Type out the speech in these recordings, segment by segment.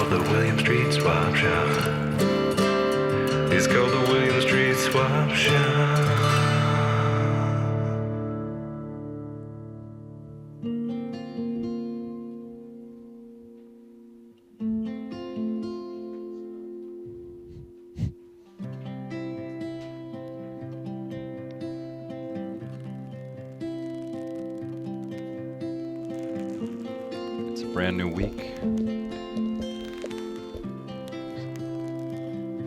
called the William Street Swap Shop. It's called the William Street Swap Shop. Brand new week.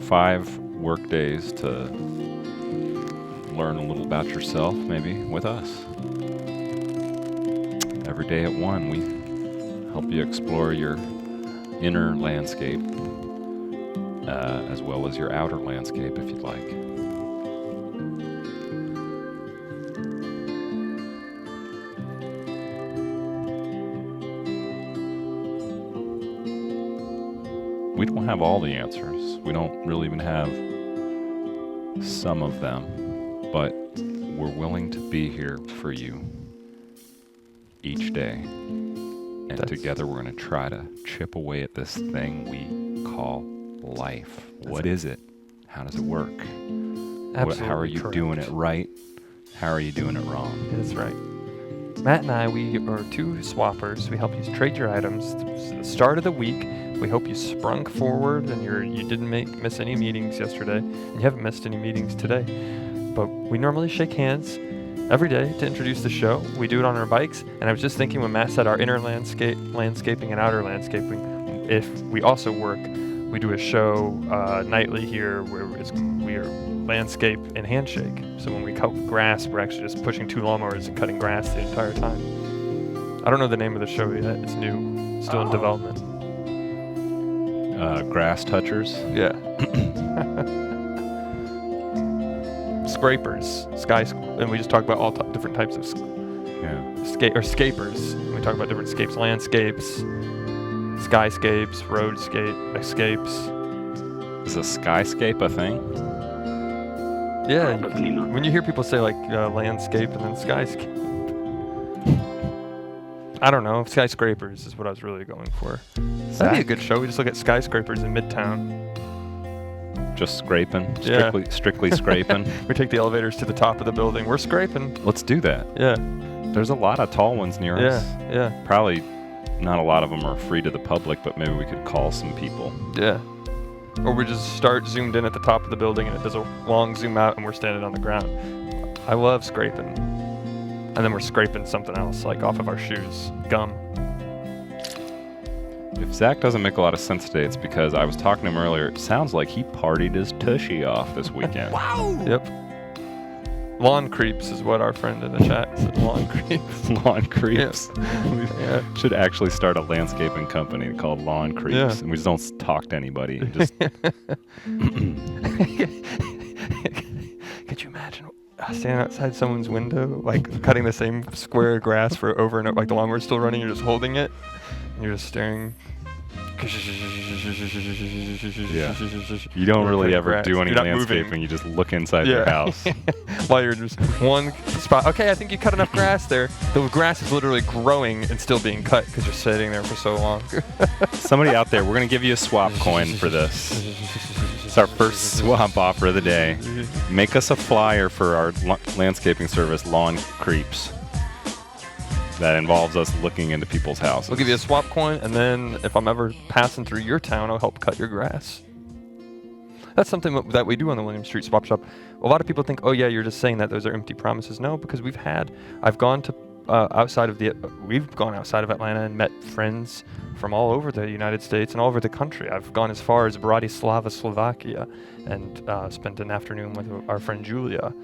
5 work days to learn a little about yourself, maybe with us. Every day at 1, we help you explore your inner landscape as well as your outer landscape if you'd like. We don't have all the answers. We don't really even have some of them, but we're willing to be here for you each day. And together we're going to try to chip away at this thing we call life. What is it? How does it work? How are you doing it right? How are you doing it wrong? That's right. Matt and I, we are 2 swappers. We help you trade your items. It's the start of the week. We hope you sprung forward and you didn't miss any meetings yesterday, and you haven't missed any meetings today. But we normally shake hands every day to introduce the show. We do it on our bikes, and I was just thinking when Matt said our inner landscaping and outer landscaping, if we also work, we do a show nightly here where we are landscape and handshake. So when we cut grass, we're actually just pushing 2 lawnmowers and cutting grass the entire time. I don't know the name of the show yet. It's new, still in development. Grass touchers. Yeah. Scrapers, and we just talk about all different types of scapers. We talk about different scapes, landscapes, skyscapes, escapes. Is a skyscape a thing? Yeah. When you hear people say like landscape and then skyscape, I don't know. Skyscrapers is what I was really going for. That'd be a good show. We just look at skyscrapers in Midtown. Just scraping? Yeah. Strictly scraping? We take the elevators to the top of the building. We're scraping. Let's do that. Yeah. There's a lot of tall ones near us. Yeah. Probably not a lot of them are free to the public, but maybe we could call some people. Yeah. Or we just start zoomed in at the top of the building and it does a long zoom out and we're standing on the ground. I love scraping. And then we're scraping something else, like off of our shoes. Gum. If Zach doesn't make a lot of sense today, it's because I was talking to him earlier. It sounds like he partied his tushy off this weekend. Wow! Yep. Lawn creeps is what our friend in the chat said. Lawn creeps. Lawn creeps. Yeah. We should actually start a landscaping company called Lawn Creeps. Yeah. And we just don't talk to anybody. Just Could you imagine standing outside someone's window, like cutting the same square of grass for over and over, like the lawnmower's still running, you're just holding it, and you're just staring. Yeah. You don't really ever do any landscaping. Moving. You just look inside your house. While you're just one spot. Okay, I think you cut enough grass there. The grass is literally growing and still being cut because you're sitting there for so long. Somebody out there, we're going to give you a swap coin for this. It's our first swap offer of the day. Make us a flyer for our landscaping service, Lawn Creeps. That involves us looking into people's houses. We'll give you a swap coin, and then if I'm ever passing through your town, I'll help cut your grass. That's something that we do on the William Street Swap Shop. A lot of people think, oh yeah, you're just saying that those are empty promises. No, because I've gone to we've gone outside of Atlanta and met friends from all over the United States and all over the country. I've gone as far as Bratislava, Slovakia, and spent an afternoon with our friend Julia.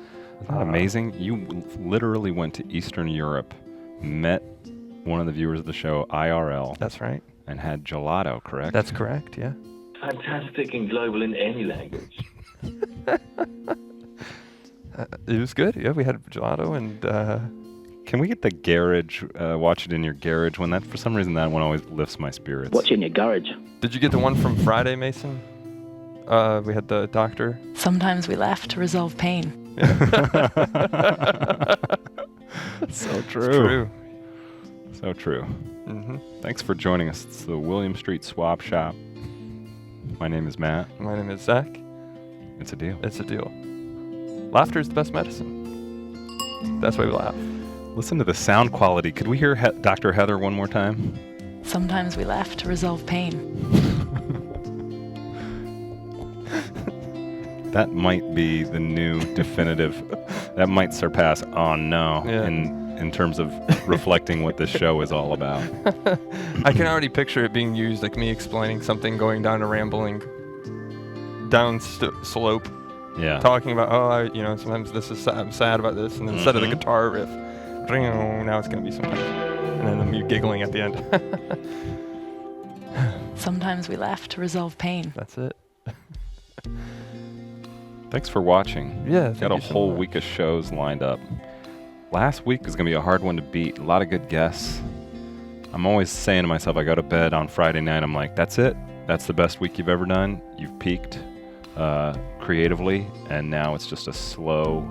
Isn't that amazing? You literally went to Eastern Europe, met one of the viewers of the show, IRL. That's right. And had gelato, correct? That's correct, yeah. Fantastic and global in any language. It was good, yeah. We had gelato and... Can we get the garage, watch it in your garage? For some reason, that one always lifts my spirits. Watch it in your garage. Did you get the one from Friday, Mason? We had the doctor. Sometimes we laugh to resolve pain. So true. It's true. So true. Mm-hmm. Thanks for joining us. It's the William Street Swap Shop. My name is Matt. My name is Zach. It's a deal. It's a deal. Laughter is the best medicine. That's why we laugh. Listen to the sound quality. Could we hear Dr. Heather one more time? Sometimes we laugh to resolve pain. That might be the new definitive. That might surpass "Oh no" Yeah. in terms of reflecting what this show is all about. I can already picture it being used, like me explaining something, going down a rambling down slope, Yeah. talking about, sometimes this is I'm sad about this, and then instead of the guitar riff, now it's gonna be sometimes, and then me giggling at the end. Sometimes we laugh to resolve pain. That's it. Thanks for watching. Yeah, thank Got a you so whole much. week of shows lined up. Last week is going to be a hard one to beat. A lot of good guests. I'm always saying to myself, I go to bed on Friday night, I'm like, that's it. That's the best week you've ever done. You've peaked creatively, and now it's just a slow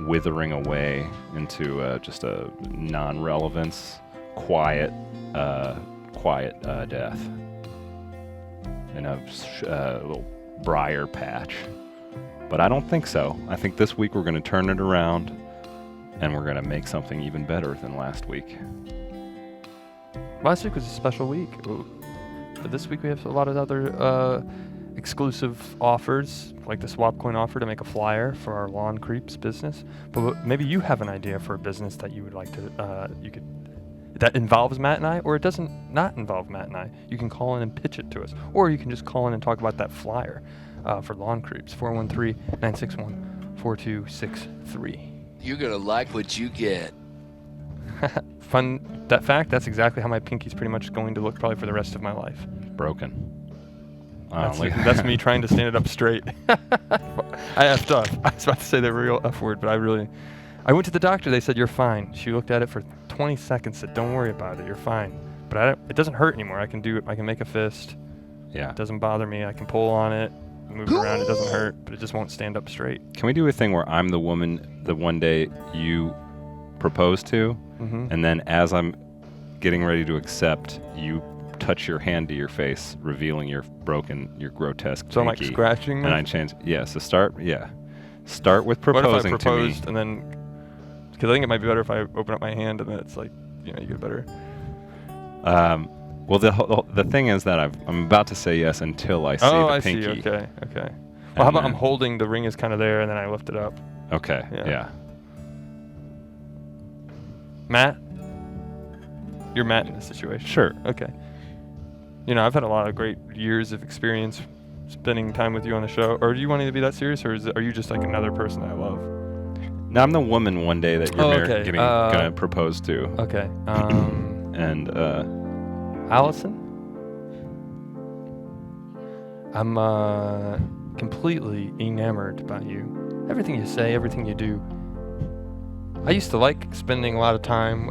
withering away into just a non-relevance, quiet death in a little briar patch. But I don't think so. I think this week we're going to turn it around, and we're going to make something even better than last week. Last week was a special week. Ooh. But this week we have a lot of other exclusive offers, like the swap coin offer to make a flyer for our Lawn Creeps business. But maybe you have an idea for a business that you would like to, that involves Matt and I, or it doesn't not involve Matt and I. You can call in and pitch it to us. Or you can just call in and talk about that flyer for Lawn Creeps, 413-961-4263. You're gonna like what you get. Fun that fact, that's exactly how my pinky's pretty much going to look probably for the rest of my life. Broken. That's me trying to stand it up straight. I effed up. I was about to say the real F word, but I went to the doctor. They said, you're fine. She looked at it for 20 seconds, said, don't worry about it. You're fine. But it doesn't hurt anymore. I can do it. I can make a fist. Yeah. It doesn't bother me. I can pull on it, move it around. It doesn't hurt, but it just won't stand up straight. Can we do a thing where I'm the woman the one day you propose to, and then as I'm getting ready to accept, you touch your hand to your face, revealing your grotesque So I'm like pinky, scratching and I change. Yeah, so start with proposing what if I to proposed me. and then, because I think it might be better if I open up my hand and then it's like, you get a better. Well, the thing is that I'm about to say yes until I see the pinky. I see. Okay. Well, how about I'm then- holding, the ring is kind of there, and then I lift it up. Okay. Yeah. Yeah. Matt? You're Matt in this situation. Sure. Okay. I've had a lot of great years of experience spending time with you on the show. Or do you want me to be that serious, or are you just like another person I love? Now I'm the woman one day that you're okay. gonna propose to. Okay. And Allison? I'm completely enamored by you. Everything you say, everything you do. I used to like spending a lot of time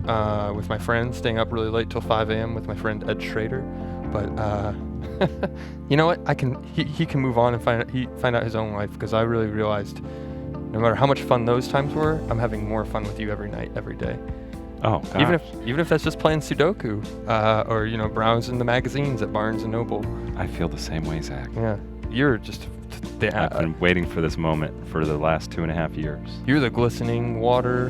with my friends, staying up really late till 5 a.m. with my friend Ed Schrader. But you know what? He can move on and find out his own life, because I really realized no matter how much fun those times were, I'm having more fun with you every night, every day. oh, gosh. Even if that's just playing Sudoku, or browsing the magazines at Barnes and Noble. I feel the same way, Zach. Yeah, you're just I've been waiting for this moment for the last 2.5 years. you're the glistening water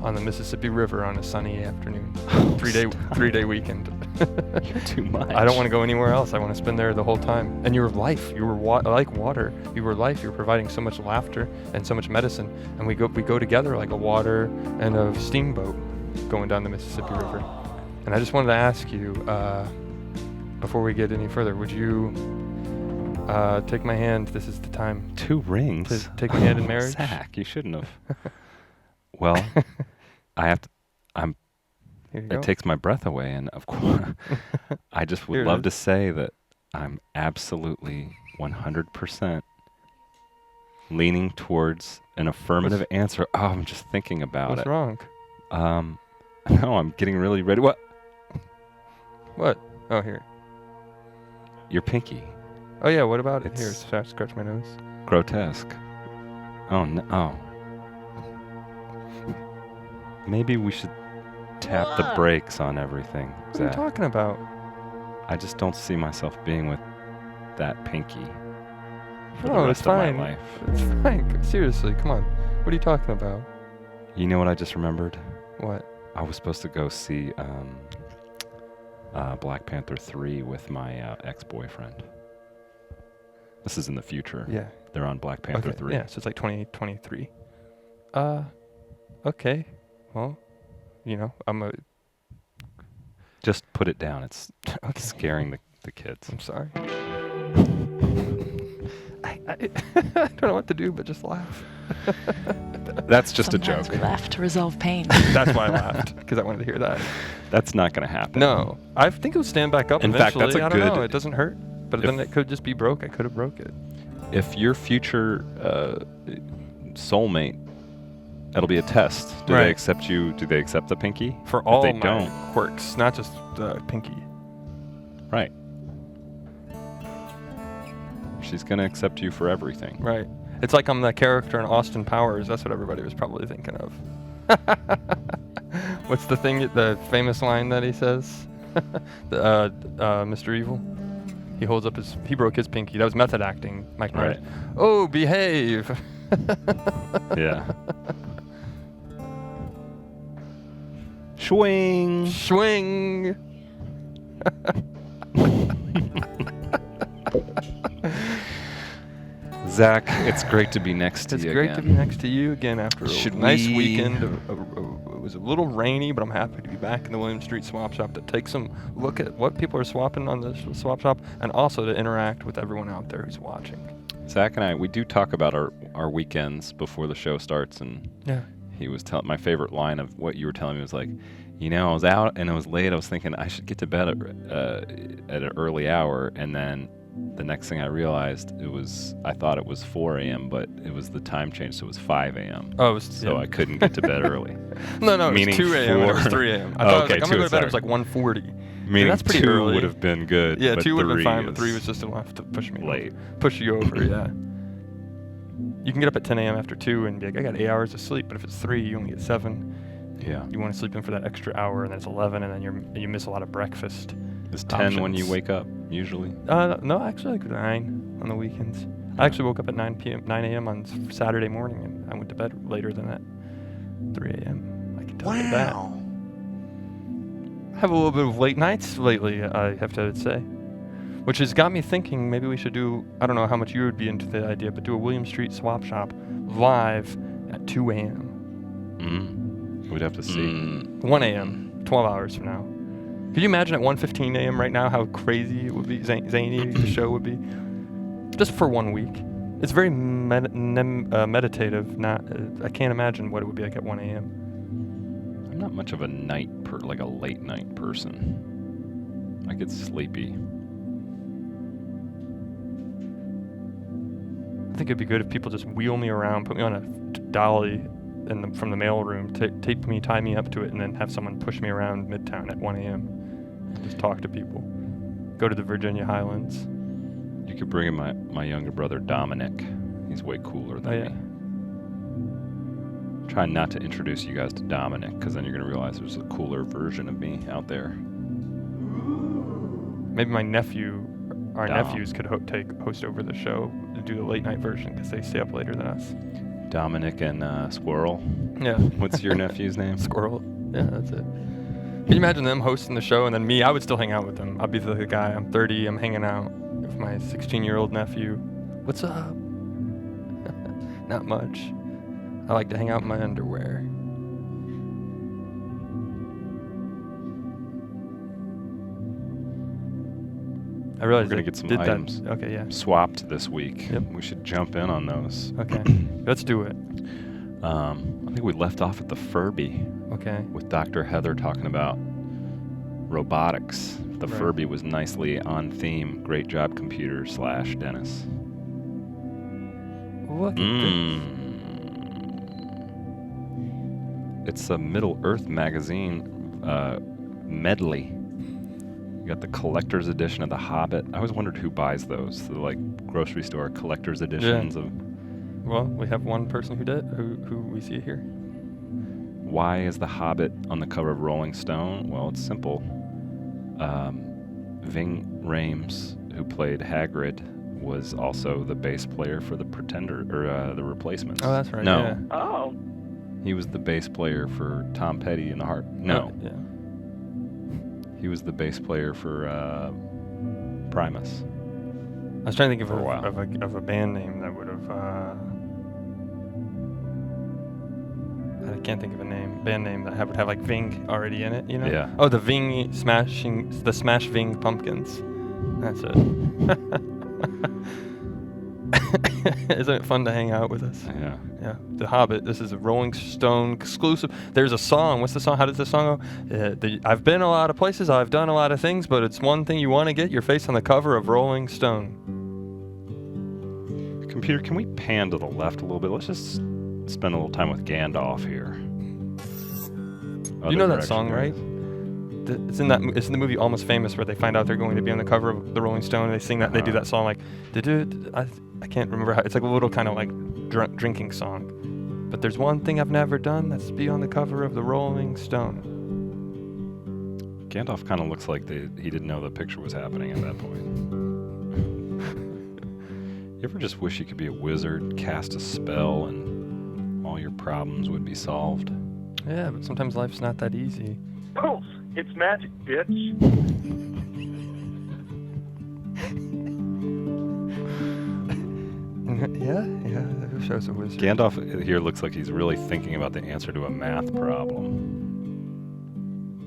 on the Mississippi River on a sunny afternoon. Three-day weekend. You're too much. I don't want to go anywhere else. I want to spend there the whole time. And you're life. You were like water. You were life. You're providing so much laughter and so much medicine. And we go together like a water and a steamboat going down the Mississippi River. And I just wanted to ask you, before we get any further, would you take my hand? This is the time 2 rings. to take my hand in marriage. Zach, you shouldn't have. Well, I have to. Here you go. It takes my breath away, and of course, I just Here would it love is. to say that I'm absolutely 100% leaning towards an affirmative answer. Oh, I'm just thinking about What's it. wrong? No, I'm getting really ready. What? What? Oh, here. Your pinky. Oh, yeah, what about it? Here, It's- scratch my nose. Grotesque. Oh, no. Oh. Maybe we should tap the brakes on everything, What are you Zach. talking about? I just don't see myself being with that pinky for the No, rest it's of fine. my life. It's fine. Seriously, come on. What are you talking about? You know what I just remembered? What? I was supposed to go see Black Panther 3 with my ex-boyfriend. This is in the future. Yeah. They're on Black Panther Okay. 3. Yeah, so it's like 2023. Okay. Well, I'm a... Just put it down. It's Okay. scaring the kids. I'm sorry. I don't know what to do but just laugh. That's just Sometimes a we joke. laugh to resolve pain. That's why I laughed, because I wanted to hear that. That's not going to happen. No. I think it'll stand back up In fact, eventually. that's a I don't know. good- It doesn't hurt. But then it could just be broke. I could have broke it. If your future soulmate, it'll be a test. Do Right. they accept you? Do they accept the pinky? For If all they my don't, quirks, not just the pinky. right. She's going to accept you for everything. Right. It's like I'm the character in Austin Powers. That's what everybody was probably thinking of. What's the famous line that he says? Mr. Evil? He broke his pinky. That was method acting, Mike Knight. Right. Oh, behave. Yeah. Swing. Swing. Zach, it's great to be next to It's you great again. to be next to you again after a Should nice we- weekend. It was a little rainy, but I'm happy to be back in the William Street Swap Shop to take some look at what people are swapping on the swap shop, and also to interact with everyone out there who's watching. Zach and I, we do talk about our weekends before the show starts, and Yeah. he was telling my favorite line of what you were telling me was like, I was out and it was late. I was thinking I should get to bed at an early hour, and then the next thing I realized I thought it was 4 a.m., but it was the time change, so it was 5 a.m. Oh, it was, So yeah. I couldn't get to bed early. No, it meaning was 2 a.m. and it was 4. 3 a.m. I Oh, thought okay, I'm gonna 2, go to bed. It was sorry. like 1:40. Meaning that's pretty 2 early. would have been good. Yeah, but 2 would have been 3 fine, but 3 is was just enough to push me late. push you over. Yeah. You can get up at 10 a.m. after 2 and be like, I got 8 hours of sleep. But if it's 3, you only get 7. Yeah. You want to sleep in for that extra hour, and then it's 11, and then you miss a lot of breakfast. Is 10 when you options. wake up usually? No, actually like 9 on the weekends. I actually woke up at 9 a.m. on Saturday morning, and I went to bed later than that, 3 a.m. I can tell you that. I have a little bit of late nights lately, I have to say, which has got me thinking maybe we should do, I don't know how much you would be into the idea, but do a William Street Swap Shop live at 2 a.m. We'd have to see. 1 a.m., 12 hours from now. Could you imagine at 1:15 a.m. right now how crazy it would be, zany the show would be? Just for 1 week. It's very meditative. I can't imagine what it would be like at 1 a.m. I'm not much of a like a late night person. I get sleepy. I think it'd be good if people just wheel me around, put me on a dolly from the mail room, tie me up to it, and then have someone push me around Midtown at 1 a.m. Just talk to people. Go to the Virginia Highlands. You could bring in my younger brother Dominic. He's way cooler than me. Try not to introduce you guys to Dominic, because then you're going to realize there's a cooler version of me out there. Maybe our nephews could host over the show to do the late night version, because they stay up later than us. Dominic and Squirrel. Yeah. What's your nephew's name? Squirrel. Yeah, that's it. Can you imagine them hosting the show, and then me? I would still hang out with them. I'd be the guy. I'm 30. I'm hanging out with my 16-year-old nephew. What's up? Not much. I like to hang out in my underwear. I realized We're gonna I get some did items. that. Okay, yeah. Swapped this week. Yep. We should jump in on those. Okay, let's do it. I think we left off at the Furby Okay. with Dr. Heather talking about robotics. The Right. Furby was nicely on theme. Great job, computer / Dennis. Look at this. It's a Middle Earth magazine medley. You got the collector's edition of The Hobbit. I always wondered who buys those. The like grocery store collector's editions of. Well, we have one person who did, who we see here. Why is The Hobbit on the cover of Rolling Stone? Well, it's simple. Ving Rhames, who played Hagrid, was also the bass player for the Pretender, or the Replacements. Oh, that's right. No, Yeah. Oh. he was the bass player for Tom Petty and the Heart. No, Yeah. he was the bass player for Primus. I was trying to think For a while. of a band name that would have. I can't think of a band name that would have like Ving already in it. You know? Yeah. Oh, the Smash Ving Pumpkins. That's it. Isn't it fun to hang out with us? Yeah. Yeah. The Hobbit. This is a Rolling Stone exclusive. There's a song. What's the song? How does the song go? I've been a lot of places. I've done a lot of things, but it's one thing you want to get: your face on the cover of Rolling Stone. Computer, can we pan to the left a little bit? Let's just spend a little time with Gandalf here. You know that song, right? It's in the movie Almost Famous, where they find out they're going to be on the cover of the Rolling Stone, and they sing that. They do that song like, I can't remember how. It's like a little kind of like drinking song. But there's one thing I've never done, that's be on the cover of the Rolling Stone. Gandalf kind of looks like he didn't know the picture was happening at that point. You ever just wish you could be a wizard, cast a spell, and all your problems would be solved? Yeah, but sometimes life's not that easy. Poof! It's magic, bitch. Yeah, who shows a wizard? Gandalf here looks like he's really thinking about the answer to a math problem.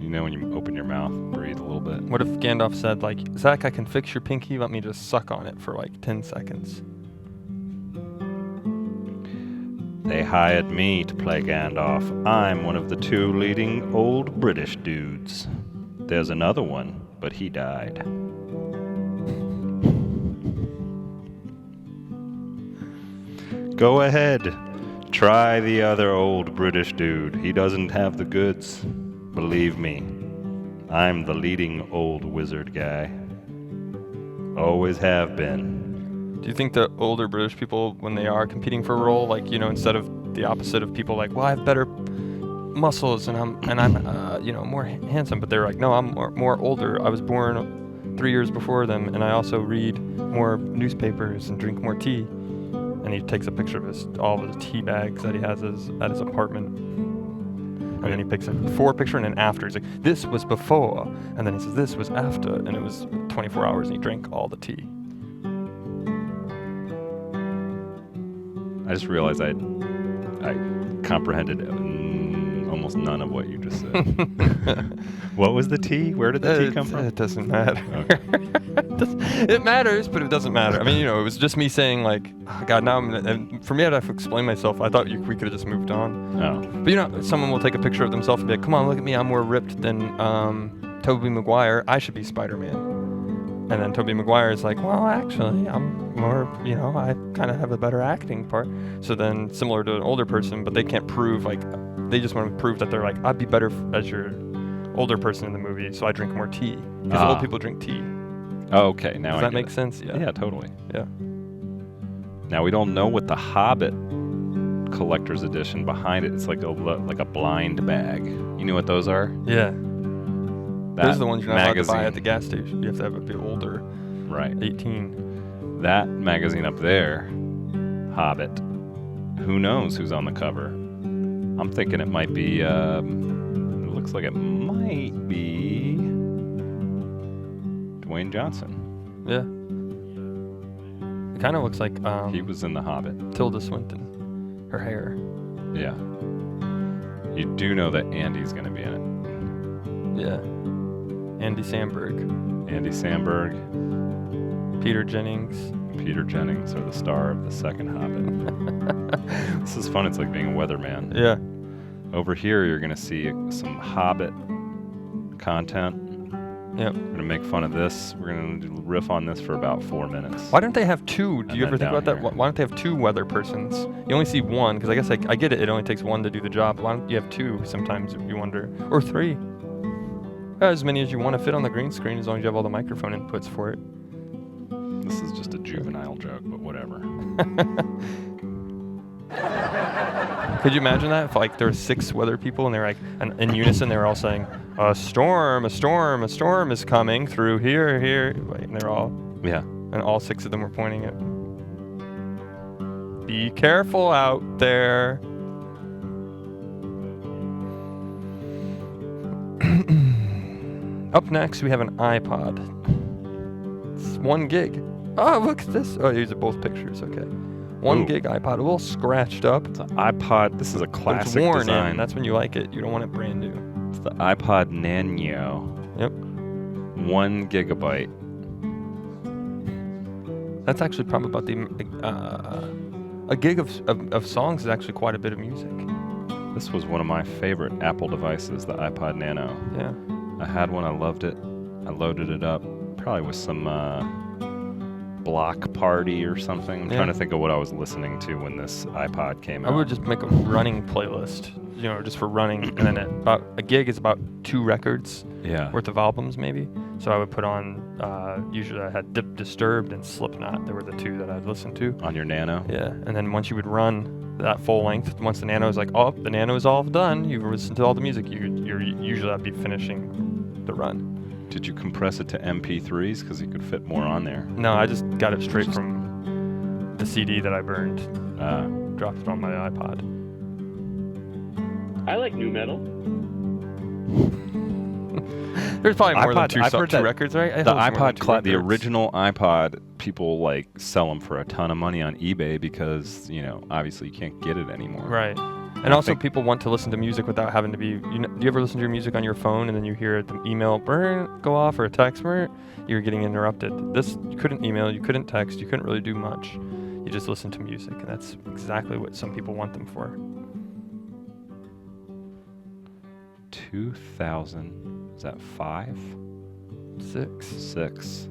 You know when you open your mouth, breathe a little bit. What if Gandalf said, like, Zach, I can fix your pinky, let me just suck on it for like 10 seconds. They hired me to play Gandalf. I'm one of the 2 leading old British dudes. There's another one, but he died. Go ahead. Try the other old British dude. He doesn't have the goods. Believe me, I'm the leading old wizard guy. Always have been. Do you think the older British people, when they are competing for a role, like, you know, instead of the opposite of people like, well, I have better muscles and I'm more handsome, but they're like, no, I'm more older. I was born 3 years before them, and I also read more newspapers and drink more tea. And he takes a picture of all of his tea bags that he has at his apartment. And then he picks a before picture and an after. He's like, this was before. And then he says, this was after. And it was 24 hours and he drank all the tea. I just realized I comprehended almost none of what you just said. What was the tea? Where did the tea come from? It doesn't matter. Okay. It matters, but it doesn't matter. I mean, you know, it was just me saying like, oh, God, now and for me, I'd have to explain myself. I thought we could have just moved on. Oh. But you know, someone will take a picture of themselves and be like, come on, look at me. I'm more ripped than Tobey Maguire. I should be Spider-Man. And then Tobey Maguire is like, well, actually, I'm more, you know, I kind of have a better acting part. So then, similar to an older person, but they can't prove, like, they just want to prove that they're like, I'd be better as your older person in the movie, so I drink more tea. Because old people drink tea. Oh, okay, now Does I that get make it. sense? Yeah. Yeah, totally. Yeah. Now we don't know what the Hobbit collector's edition behind it. It's like a blind bag. You know what those are? Yeah. That Those are the ones you're not allowed to buy magazine. at the gas station. You have to have a bit older, Right. 18. That magazine up there, Hobbit. Who knows who's on the cover? I'm thinking it might be. It looks like it might be Dwayne Johnson. Yeah. It kind of looks like He was in The Hobbit. Tilda Swinton. Her hair. Yeah. You do know that Andy's going to be in it. Yeah. Andy Samberg. Andy Samberg, Peter Jennings. Peter Jennings are the star of the second Hobbit. This is fun. It's like being a weatherman. Yeah. Over here, you're going to see some Hobbit content. Yep. We're going to make fun of this. We're going to riff on this for about 4 minutes. Why don't they have two? Do And you ever then think about down that? here. Why don't they have two weather persons? You only see one, because I guess I get it. It only takes one to do the job. Why don't you have two sometimes, you wonder? Or three. As many as you want to fit on the green screen, as long as you have all the microphone inputs for it. This is just a juvenile joke, but whatever. Could you imagine that? If like there were 6 weather people and they're like, in unison, they were all saying, a storm is coming through here. And they're all Yeah. And all 6 of them were pointing at me. Be careful out there. Up next, we have an iPod. It's 1 gig. Oh, look at this. Oh, these are both pictures. Okay. 1 Ooh. gig iPod, a little scratched up. It's an iPod. This is a But it's classic worn design. in. That's when you like it. You don't want it brand new. It's the iPod Nano. Yep. 1 gigabyte. That's actually probably about the a gig of songs is actually quite a bit of music. This was one of my favorite Apple devices, the iPod Nano. Yeah. I had one. I loved it. I loaded it up. Probably with some block party or something. I'm Yeah. trying to think of what I was listening to when this iPod came I out. would just make a running playlist, just for running, and then about a gig is about 2 records Yeah. worth of albums maybe. So I would put on, usually I had Disturbed and Slipknot. They were the 2 that I'd listen to. On your Nano? Yeah, and then once you would run that full length, once the Nano is like, oh, the Nano is all done, you've listened to all the music, you're usually I'd be finishing the run. Did you compress it to MP3s because you could fit more on there? No, I just got it straight from the CD that I burned, dropped it on my iPod. I like new metal. There's probably more iPod, than I've 2 heard that records, right? I The thought it was more than iPod, 2 the records. original iPod, people like sell them for a ton of money on eBay because, obviously you can't get it anymore. Right. And I also think- people want to listen to music without having to be, do you ever listen to your music on your phone and then you hear the email go off or a text you're getting interrupted. This, you couldn't email, you couldn't text, you couldn't really do much. You just listen to music, and that's exactly what some people want them for. 2000, is that 5? 6. 6.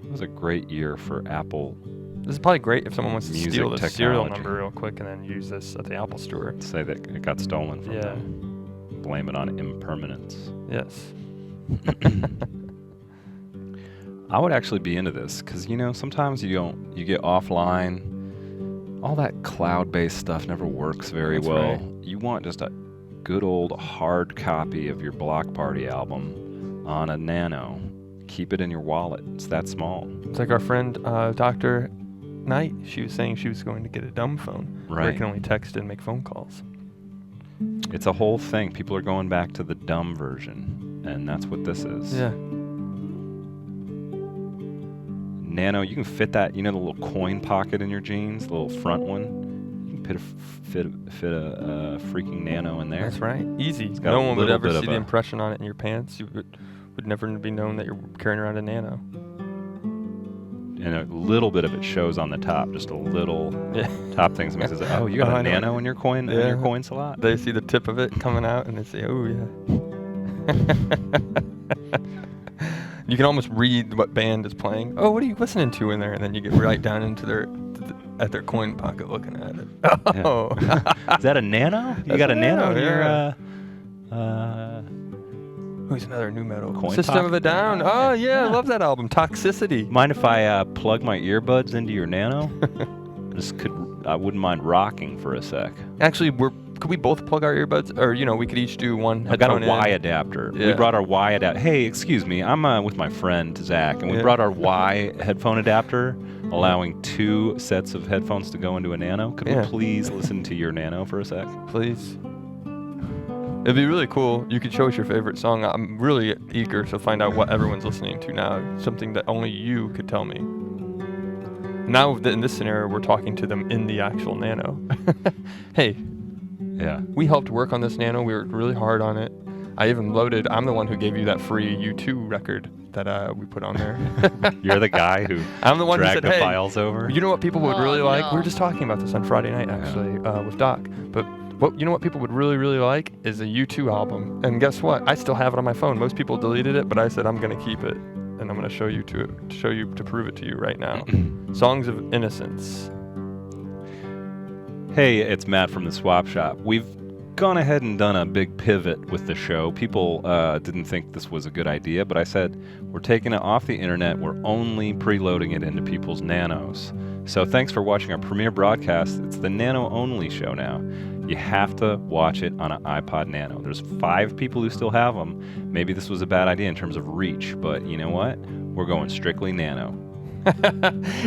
It was a great year for Apple. This is probably great if someone wants to Music steal the serial technology. number real quick and then use this at the Apple store. Say that it got stolen from Yeah. them. Blame it on impermanence. Yes. I would actually be into this because sometimes you get offline. All that cloud-based stuff never works very That's well. right. You want just a good old hard copy of your Block Party album on a Nano. Keep it in your wallet. It's that small. It's like our friend Dr. Knight. She was saying she was going to get a dumb phone where Right. it can only text and make phone calls. It's a whole thing. People are going back to the dumb version, and that's what this is. Yeah. Nano, you can fit that, the little coin pocket in your jeans, the little front one. You can fit a freaking Nano in there. That's right. Easy. got No a one would little ever bit see of the a- impression on it in your pants. You would never be known that you're carrying around a Nano. And a little bit of it shows on the top, just a little Yeah. top thing. Somebody says, "Oh, you got Oh, a I know. Nano in your coin slot?" They see the tip of it coming out and they say, oh, yeah. You can almost read what band is playing. Oh, what are you listening to in there? And then you get right down into their coin pocket looking at it. Oh. Is that a Nano? You That's got a a Nano in Nano, your Who's another new metal? Coin System pocket? of a Down. Oh, yeah, I love that album. Toxicity. Mind if I plug my earbuds into your Nano? I wouldn't mind rocking for a sec. Actually, could we both plug our earbuds? Or, we could each do one I've got a headphone Y in. adapter. We Yeah. brought our Y adapter. Hey, excuse me. I'm with my friend Zach, and we Yeah. brought our Y headphone adapter, allowing 2 sets of headphones to go into a Nano. Could Yeah. we please listen to your Nano for a sec? Please. It'd be really cool. You could show us your favorite song. I'm really eager to find out what everyone's listening to now. Something that only you could tell me. Now, in this scenario, we're talking to them in the actual Nano. Hey, Yeah. we helped work on this Nano. We worked really hard on it. I even loaded. I'm the one who gave you that free U2 record that we put on there. You're the guy who I'm the one who dragged said, the hey, files over. you know what people would Oh, really like? We no. were just talking about this on Friday night, actually, with Doc. But what people would really, really like is a U2 album. And guess what? I still have it on my phone. Most people deleted it, but I said I'm gonna keep it, and I'm gonna show you to prove it to you right now. Songs of Innocence. Hey, it's Matt from the Swap Shop. We've gone ahead and done a big pivot with the show. People didn't think this was a good idea, but I said we're taking it off the internet. We're only preloading it into people's Nanos. So thanks for watching our premiere broadcast. It's the Nano only show now. You have to watch it on an iPod Nano. There's 5 people who still have them. Maybe this was a bad idea in terms of reach, but you know what? We're going strictly Nano.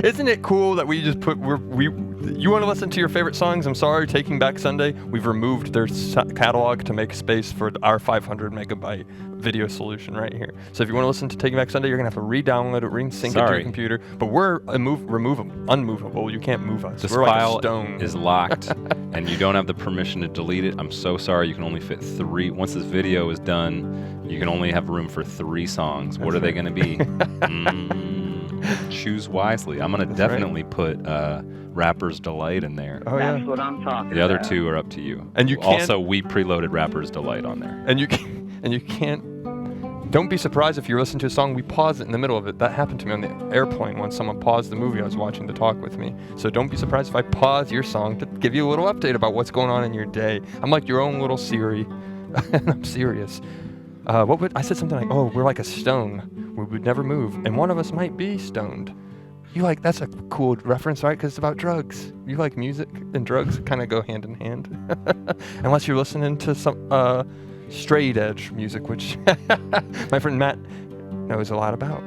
Isn't it cool that we just put you want to listen to your favorite songs? I'm sorry, Taking Back Sunday. We've removed their catalog to make space for our 500 megabyte video solution right here. So if you want to listen to Taking Back Sunday, you're gonna have to re-download it, re-sync it to your computer. But we're unmovable. You can't move us. This we're file like a stone. is locked, and you don't have the permission to delete it. I'm so sorry. You can only fit 3. Once this video is done, you can only have room for 3 songs. What are they going to be? Choose wisely. I'm going to definitely put Rapper's Delight in there. Oh yeah. That's what I'm talking The other about. 2 are up to you. And you can't, also, we preloaded Rapper's Delight on there. And you can't. Don't be surprised if you're listening to a song, we pause it in the middle of it. That happened to me on the airplane once. Someone paused the movie I was watching to talk with me. So don't be surprised if I pause your song to give you a little update about what's going on in your day. I'm like your own little Siri. I'm serious. I said something like, oh, we're like a stone. We would never move. And one of us might be stoned. That's a cool reference, right? Because it's about drugs. You like music and drugs kind of go hand in hand. Unless you're listening to some straight edge music, which my friend Matt knows a lot about.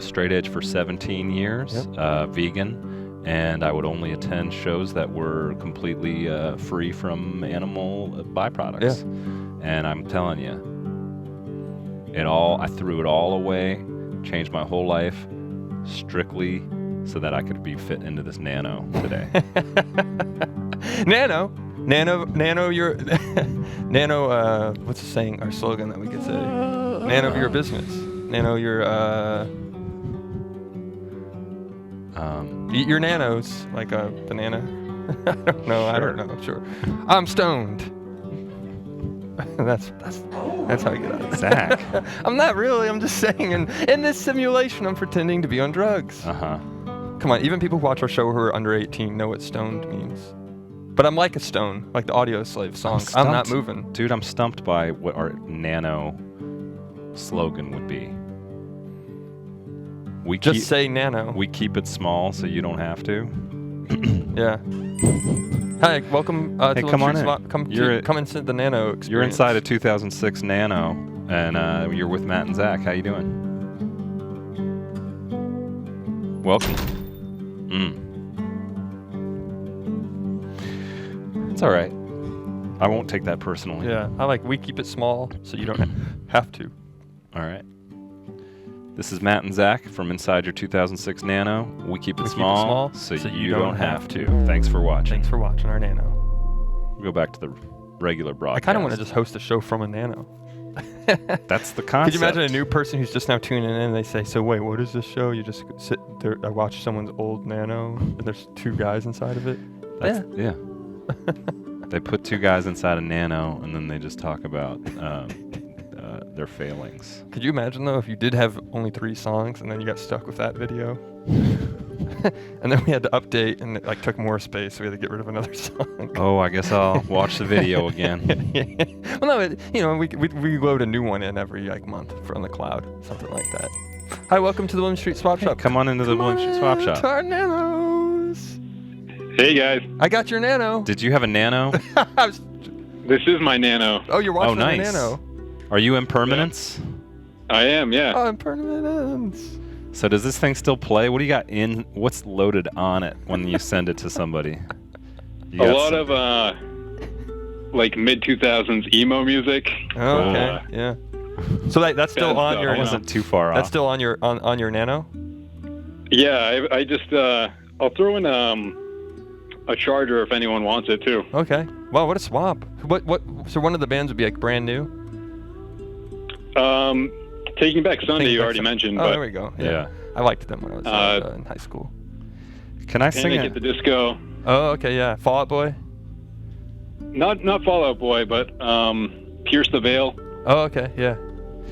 Straight edge for 17 years, vegan, and I would only attend shows that were completely free from animal byproducts. Yeah. And I'm telling you, I threw it all away, changed my whole life, strictly so that I could be fit into this nano today. Nano, your nano. What's the saying? Our slogan that we could say. Nano your business. Nano your eat your nanos like a banana. I don't know. Sure. I don't know. Sure. I'm stoned. That's how I get out of it. Zach. I'm not really. I'm just saying. In this simulation, I'm pretending to be on drugs. Uh-huh. Come on. Even people who watch our show who are under 18 know what stoned means. But I'm like a stone, like the Audio Slave song. I'm not moving. Dude, I'm stumped by what our nano slogan would be. Say nano. We keep it small so you don't have to. Yeah. Hi, welcome to come on in. Come into the nano experience. You're inside a 2006 Nano, and you're with Matt and Zach. How you doing? Welcome. It's all right. I won't take that personally. Yeah, we keep it small so you don't have to. All right. This is Matt and Zach from inside your 2006 Nano. We keep it small so you don't have to. Thanks for watching. Thanks for watching our Nano. We'll go back to the regular broadcast. I kind of want to just host a show from a Nano. That's the concept. Could you imagine a new person who's just now tuning in and they say, so wait, what is this show? You just sit there, I watch someone's old Nano and there's 2 guys inside of it? Yeah. They put 2 guys inside a Nano and then they just talk about their failings. Could you imagine though if you did have only 3 songs and then you got stuck with that video? And then we had to update and it took more space, so we had to get rid of another song. Oh, I guess I'll watch the video again. Well, no, we load a new one in every month from the cloud, something like that. Hi, welcome to the William Street Swap Shop. Come on into the William Street Swap Shop. To our nanos. Hey guys, I got your Nano. Did you have a Nano? this is my Nano. Oh, you're watching nice. the Nano. Are you Impermanence? I am, yeah. Oh, Impermanence. So does this thing still play? What do you got in? What's loaded on it when you send it to somebody? A lot of mid 2000s emo music. Oh, okay, yeah. So that's still on your. I wasn't too far off. That's still on your on your Nano. Yeah, I just I'll throw in a charger if anyone wants it too. Okay. Wow, what a swap. What? So one of the bands would be brand new. Taking Back Sunday, you already mentioned. Oh, but there we go. Yeah. I liked them when I was in high school. Can I sing Panic at the Disco. Oh, okay, yeah. Fall Out Boy. Not Fall Out Boy, but Pierce the Veil. Oh, okay, yeah.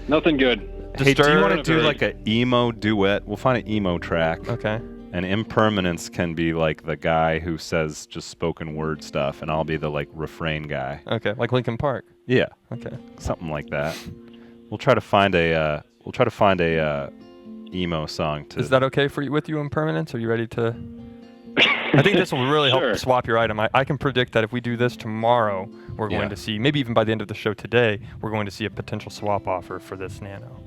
Nothing good. Hey, do you want to do Disturbed. like an emo duet? We'll find an emo track. Okay. And Impermanence can be like the guy who says just spoken word stuff, and I'll be the refrain guy. Okay, like Linkin Park. Yeah. Okay. Something like that. We'll try to find a emo song to. Is that okay with you, Impermanence? Are you ready to? I think this will really help swap your item. I can predict that if we do this tomorrow, we're going to see, maybe even by the end of the show today, we're going to see a potential swap offer for this Nano.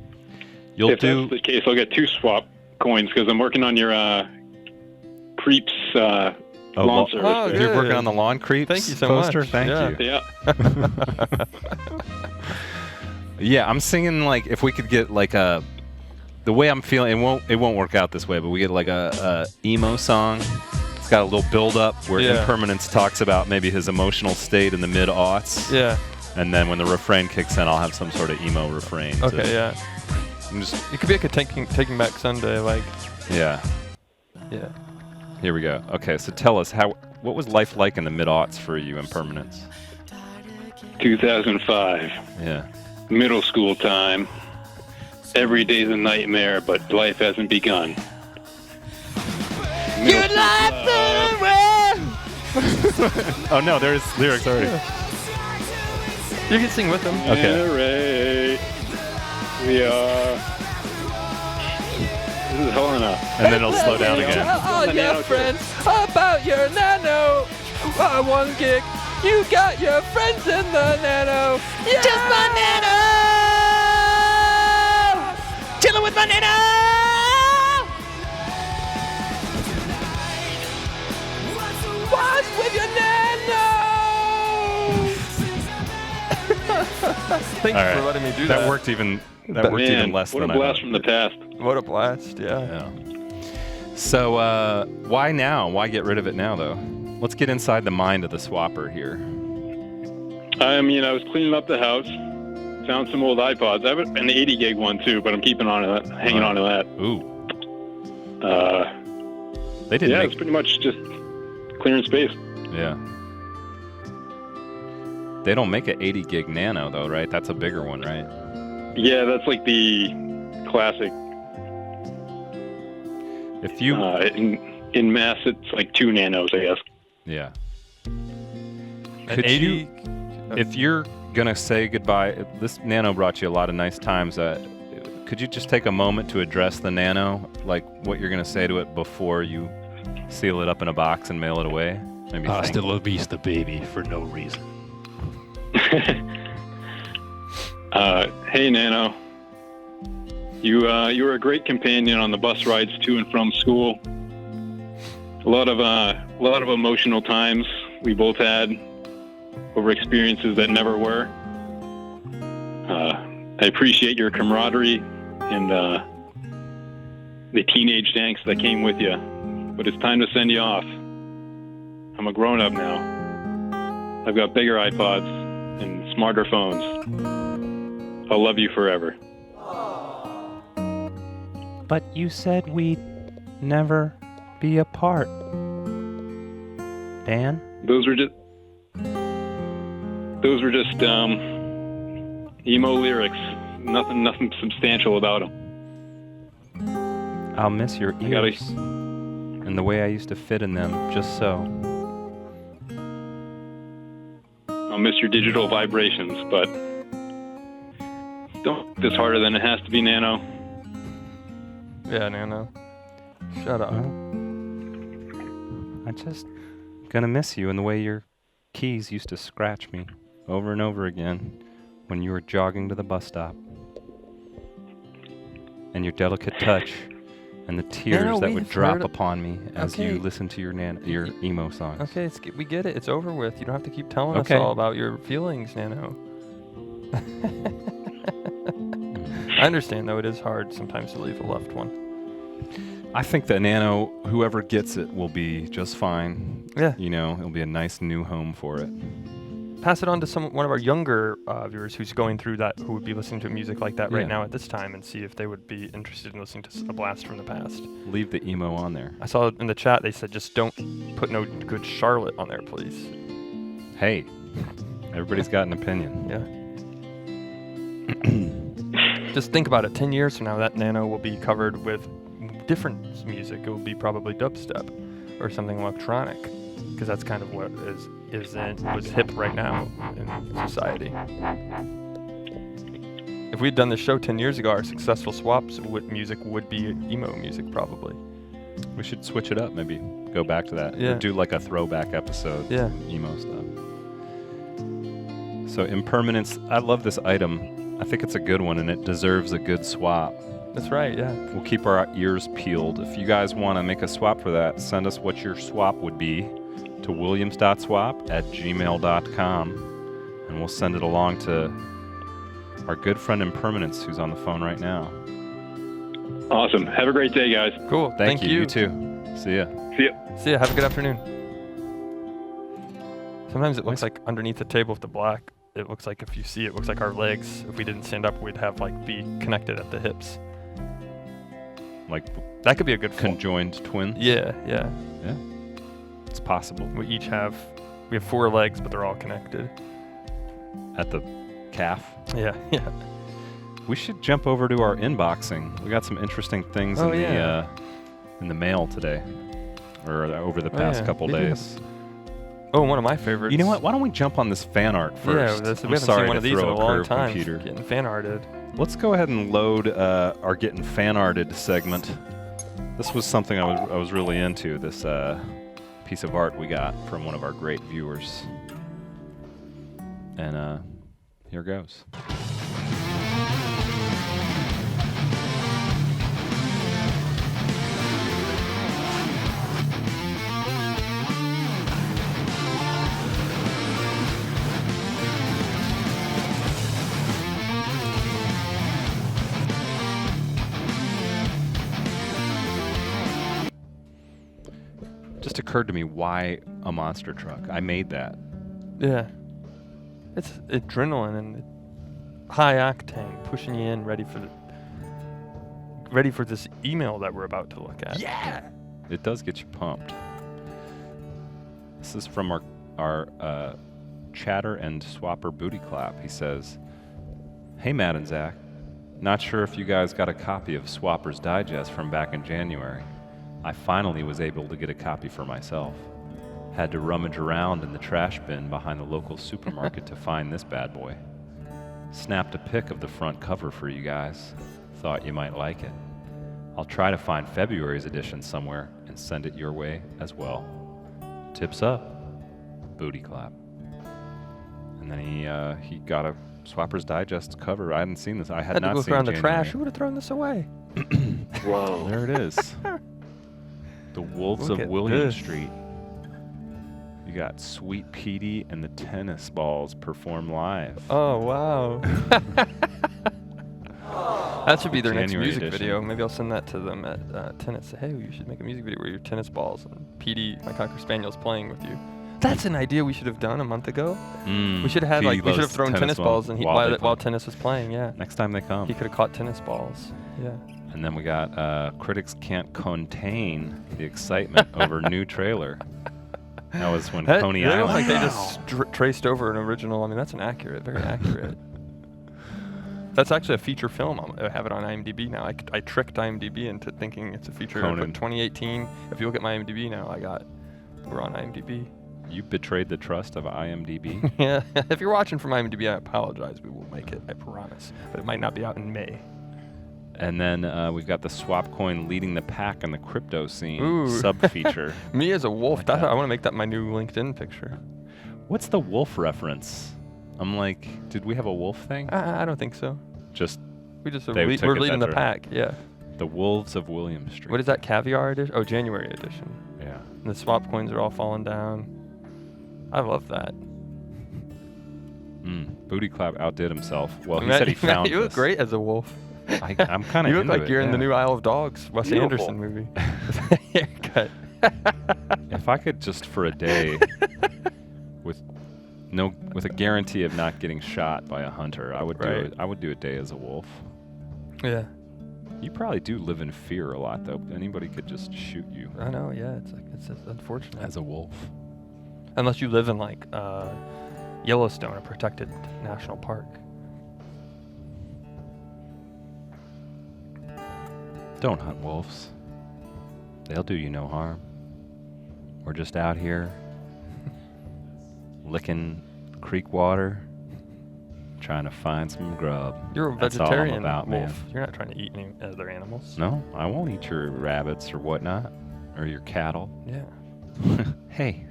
If that's the case, I'll get 2 swap coins because I'm working on your creeps lawn service. Oh, there. good. You're working on the lawn creeps Thank you so poster? much. Thank Yeah. you. Yeah. Yeah, I'm singing like if we could get like a the way I'm feeling. It won't work out this way, but we get like a emo song. It's got a little build up where Yeah. Impermanence talks about maybe his emotional state in the mid aughts. Yeah. And then when the refrain kicks in, I'll have some sort of emo refrain. Okay. Yeah. I'm just It could be like a Taking Back Sunday. Like. yeah. Yeah. Here we go. Okay, so tell us what was life like in the mid aughts for you, Impermanence? 2005. Yeah. Middle school time. Every day's a nightmare, but life hasn't begun. Good life. Oh no, there's lyrics already. You can sing with them. Okay. We are. This is Helena. And then it'll slow down again. All your friends about your nano. 1 gig. You got your friends in the nano. Yeah. Just my nano. Chilling with my nano. What's with your nano? Thank you All right. for letting me do that. That worked even Man, even less what than a I blast thought. from the past. What a blast, yeah. Yeah. So why now? Why get rid of it now though? Let's get inside the mind of the swapper here. I was cleaning up the house, found some old iPods. I have an 80 gig one too, but I'm keeping on to that, hanging on to that. Ooh. They didn't Yeah, make it's pretty much just clearing space. Yeah. They don't make an 80 gig nano though, right? That's a bigger one, right? Yeah, that's like the classic. If you In mass, it's like 2 nanos, I guess. yeah. An Could 80. you, if you're gonna say goodbye, this nano brought you a lot of nice times. Could you just take a moment to address the nano, like what you're gonna say to it before you seal it up in a box and mail it away? Maybe think. Hasta la vista, baby, for no reason. Hey, Nano. You were a great companion on the bus rides to and from school. A lot of emotional times we both had over experiences that never were. I appreciate your camaraderie and the teenage angst that came with you. But it's time to send you off. I'm a grown-up now. I've got bigger iPods and smarter phones. I'll love you forever. But you said we'd never be apart. Dan? Those were just emo lyrics. Nothing substantial about them. I'll miss your I gotta- ears and the way I used to fit in them, just so. I'll miss your digital vibrations, but don't make this harder than it has to be, Nano. Yeah, Nano. Shut up. I just gonna miss you and the way your keys used to scratch me over and over again when you were jogging to the bus stop. And your delicate touch and the tears Nano, that we've would drop heard- upon me as Okay. you listened to your emo songs. Okay, we get it. It's over with. You don't have to keep telling Okay. us all about your feelings, Nano. I understand, though. It is hard sometimes to leave a loved one. I think that Nano, whoever gets it, will be just fine. Yeah. You know, it'll be a nice new home for it. Pass it on to one of our younger viewers who's going through that, who would be listening to music like that right Yeah. now at this time, and see if they would be interested in listening to a blast from the past. Leave the emo on there. I saw in the chat they said just don't put no good Charlotte on there, please. Hey, everybody's got an opinion. Yeah. Just think about it. 10 years from now, that Nano will be covered with different music. It will be probably dubstep or something electronic, because that's kind of what was hip right now in society. If we'd done this show 10 years ago, our successful swaps music would be emo music, probably. We should switch it up, maybe go back to that. Yeah. Or do like a throwback episode. Yeah. Emo stuff. So Impermanence, I love this item. I think it's a good one and it deserves a good swap. That's right, yeah. We'll keep our ears peeled. If you guys want to make a swap for that, send us what your swap would be to williams.swap@gmail.com, and we'll send it along to our good friend Impermanence, who's on the phone right now. Awesome. Have a great day, guys. Cool. Thank you. You too. See ya. See ya. See ya. Have a good afternoon. Sometimes it looks like underneath the table with the black, it looks like if you see it looks like our legs, if we didn't stand up, we'd have like be connected at the hips. Like That could be a good conjoined twin. Yeah, yeah. Yeah. It's possible. We have 4 legs, but they're all connected. At the calf. Yeah, yeah. We should jump over to our inboxing. We got some interesting things in the mail today, or over the past couple days. Oh, one of my favorites. You know what? Why don't we jump on this fan art first? Yeah, we haven't seen one of these in a long time. Getting fan arted. Let's go ahead and load our getting fan arted segment. This was something I was really into. This piece of art we got from one of our great viewers, and here goes. Just occurred to me, why a monster truck? I made that. Yeah. It's adrenaline and high octane, pushing you in, ready for this email that we're about to look at. Yeah. It does get you pumped. This is from our chatter and swapper Bootyclap. He says, "Hey Matt and Zach, not sure if you guys got a copy of Swapper's Digest from back in January. I finally was able to get a copy for myself. Had to rummage around in the trash bin behind the local supermarket to find this bad boy. Snapped a pic of the front cover for you guys. Thought you might like it. I'll try to find February's edition somewhere and send it your way as well. Tips up, Bootyclap." And then he got a Swapper's Digest cover. I hadn't seen this. I had not to seen go around the January. trash. Who would have thrown this away? Whoa. There it is. The Wolves Look of at William this. Street. You got Sweet Petey and the Tennis Balls perform live. Oh, wow. That should be their next January music edition. video. Maybe I'll send that to them at tennis. Say, hey, you should make a music video where your tennis balls and Petey, my Cocker Spaniel's playing with you. That's an idea we should have done a month ago. We should have had Petey we should have loves thrown tennis balls and while tennis was playing. Yeah. Next time they come. He could have caught tennis balls. Yeah. And then we got critics can't contain the excitement over new trailer. That was when Coney They Island. look like they just traced over an original. I mean, that's very accurate. That's actually a feature film. I have it on IMDb now. I tricked IMDb into thinking it's a feature. I put 2018. If you look at my IMDb now, we're on IMDb. You betrayed the trust of IMDb. Yeah. If you're watching from IMDb, I apologize. We will make it. I promise. But it might not be out in May. And then we've got the swap coin leading the pack in the crypto scene Ooh. sub-feature. Me as a wolf. Like that. I want to make that my new LinkedIn picture. What's the wolf reference? I'm like, did we have a wolf thing? I don't think so. Just We're took leading it the pack. Yeah. the Wolves of William Street. What is that? Caviar edition? Oh, January edition. Yeah. And the swap coins are all falling down. I love that. Bootyclap outdid himself. Well, he said he found You look this. great as a wolf. I'm kind of You look into like you're in the new Isle of Dogs, Wes Beautiful. Anderson movie. Haircut. If I could just for a day, with a guarantee of not getting shot by a hunter, I would do Right. it. I would do a day as a wolf. Yeah. You probably do live in fear a lot, though. Anybody could just shoot you I know. Yeah. It's unfortunate. as a wolf. Unless you live in Yellowstone, a protected national park. Don't hunt wolves. They'll do you no harm. We're just out here licking creek water, trying to find some grub. You're a That's all I'm vegetarian about, wolf. man. You're not trying to eat any other animals. No, I won't eat your rabbits or whatnot, or your cattle. Yeah. Hey,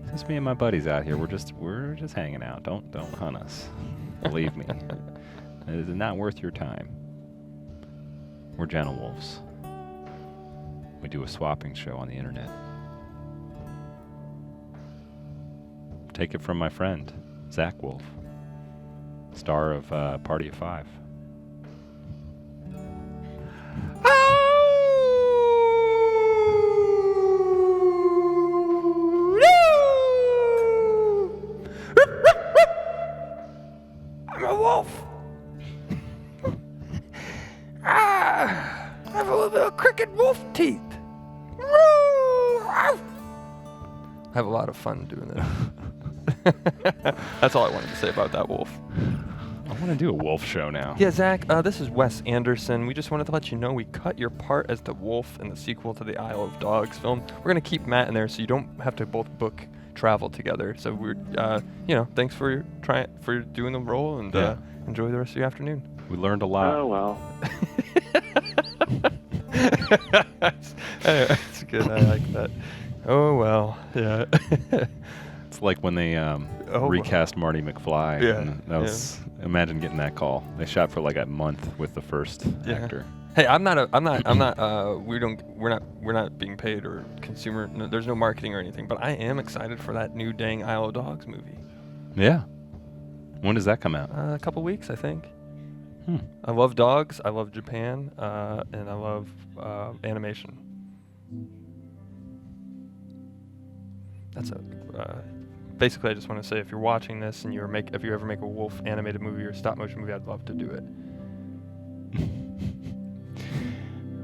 just me and my buddies out here. We're just hanging out. Don't hunt us. Believe me, it is not worth your time. We're gentle wolves. We do a swapping show on the internet. Take it from my friend, Zach Wolf, star of Party of Five. I'm a wolf. I have a little bit of crooked wolf teeth. I have a lot of fun doing this. That's all I wanted to say about that wolf. I want to do a wolf show now. Yeah, Zach, this is Wes Anderson. We just wanted to let you know we cut your part as the wolf in the sequel to the Isle of Dogs film. We're going to keep Matt in there so you don't have to both book travel together. So we're, thanks for doing the role and enjoy the rest of your afternoon. We learned a lot. Oh, well. That's good. I like that. Oh, well. Yeah. It's like when they recast Marty McFly. Yeah, And that was, imagine getting that call. They shot for like a month with the first actor. Hey, we're not being paid or consumer. No, there's no marketing or anything, but I am excited for that new dang Isle of Dogs movie. Yeah. When does that come out? A couple weeks, I think. I love dogs. I love Japan, and I love animation. That's basically, I just want to say, if you're watching this and if you ever make a wolf animated movie or stop motion movie, I'd love to do it.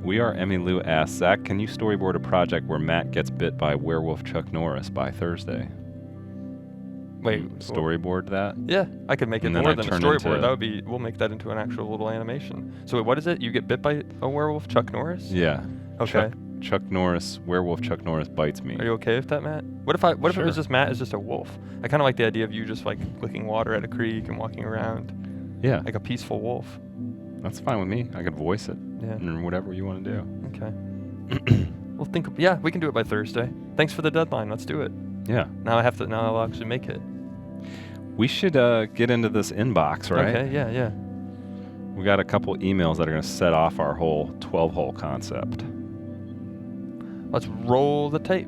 We Are Emmy Lou asks, Zach, can you storyboard a project where Matt gets bit by werewolf Chuck Norris by Thursday? Wait, storyboard that? Yeah, I could make it And then more I than a turn storyboard. We'll make that into an actual little animation. So wait, what is it? You get bit by a werewolf, Chuck Norris? Yeah. Okay. Chuck Norris, werewolf Chuck Norris bites me. Are you okay with that, Matt? What if it was just Matt is just a wolf? I kind of like the idea of you just like licking water at a creek and walking around. Yeah. Like a peaceful wolf. That's fine with me. I could voice it. Yeah. And whatever you want to do. Okay. Well, we can do it by Thursday. Thanks for the deadline. Let's do it. Yeah. Now I'll actually make it. We should get into this inbox, right? Okay, yeah. We got a couple emails that are going to set off our whole 12-hole concept. Let's roll the tape.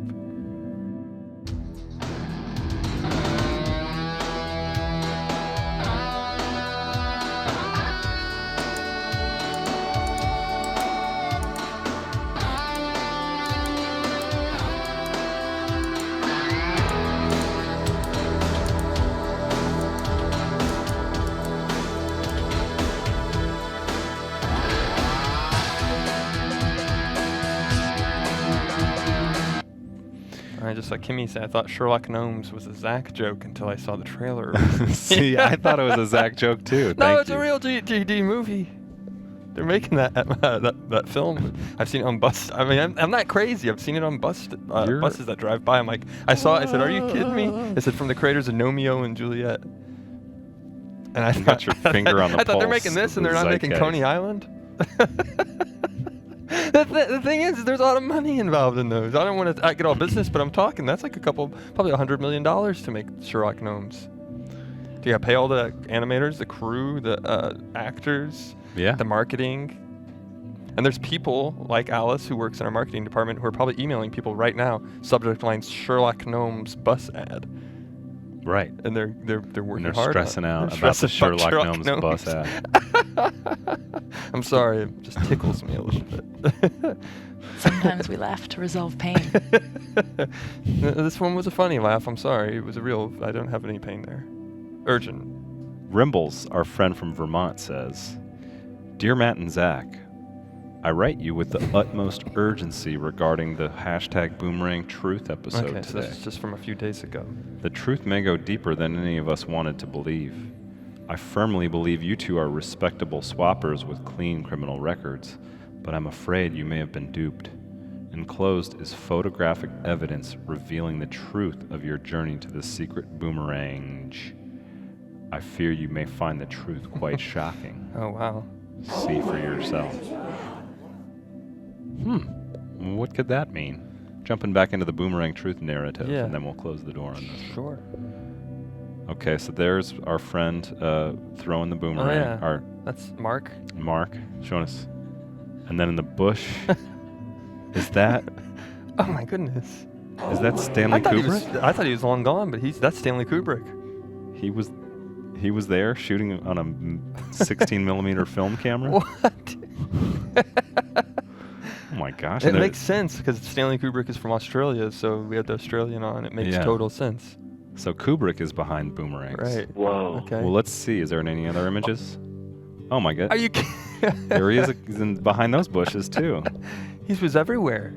Just like Kimmy said, I thought Sherlock Gnomes was a Zach joke until I saw the trailer. See, I thought it was a Zach joke too. No, it's a real GD movie. They're making that film. I've seen it on bus. I mean, I'm not crazy. I've seen it on buses that drive by. I'm like, I saw it. I said, "Are you kidding me?" It said from the creators of Romeo and Juliet. And I got your finger on the I thought they're pulse making this of and they're the not making zeitgeist. Coney Island. The thing is, there's a lot of money involved in those. I don't want to get all business, but I'm talking. That's like probably $100 million to make Sherlock Gnomes. Do you got to pay all the animators, the crew, the actors, the marketing? And there's people like Alice who works in our marketing department who are probably emailing people right now. Subject line Sherlock Gnomes bus ad. Right. And they're working and they're hard. Stressing out about the Sherlock Gnomes bus ad. I'm sorry, it just tickles me a little bit. Sometimes we laugh to resolve pain. This one was a funny laugh. I'm sorry. It was I don't have any pain there. Urgent. Wrimbles, our friend from Vermont, says, Dear Matt and Zach, I write you with the utmost urgency regarding the #Boomerang Truth episode Okay, so today. this is just from a few days ago. The truth may go deeper than any of us wanted to believe. I firmly believe you two are respectable swappers with clean criminal records, but I'm afraid you may have been duped. Enclosed is photographic evidence revealing the truth of your journey to the secret boomerang. I fear you may find the truth quite shocking. Oh, wow. See for yourself. What could that mean? Jumping back into the boomerang truth narrative, and then we'll close the door on this. Sure. Okay, so there's our friend throwing the boomerang. Oh, yeah. That's Mark. Mark, showing us. And then in the bush, is that Oh my goodness. Stanley Kubrick? I thought he was long gone, but that's Stanley Kubrick. He was there shooting on a 16 millimeter film camera. What? Oh my gosh! It makes sense because Stanley Kubrick is from Australia, so we had the Australian on. It makes total sense. So Kubrick is behind Boomerangs. Right. Whoa. Okay. Well, let's see. Is there any other images? Oh my god! Are you There he is. He's behind those bushes too. He was everywhere.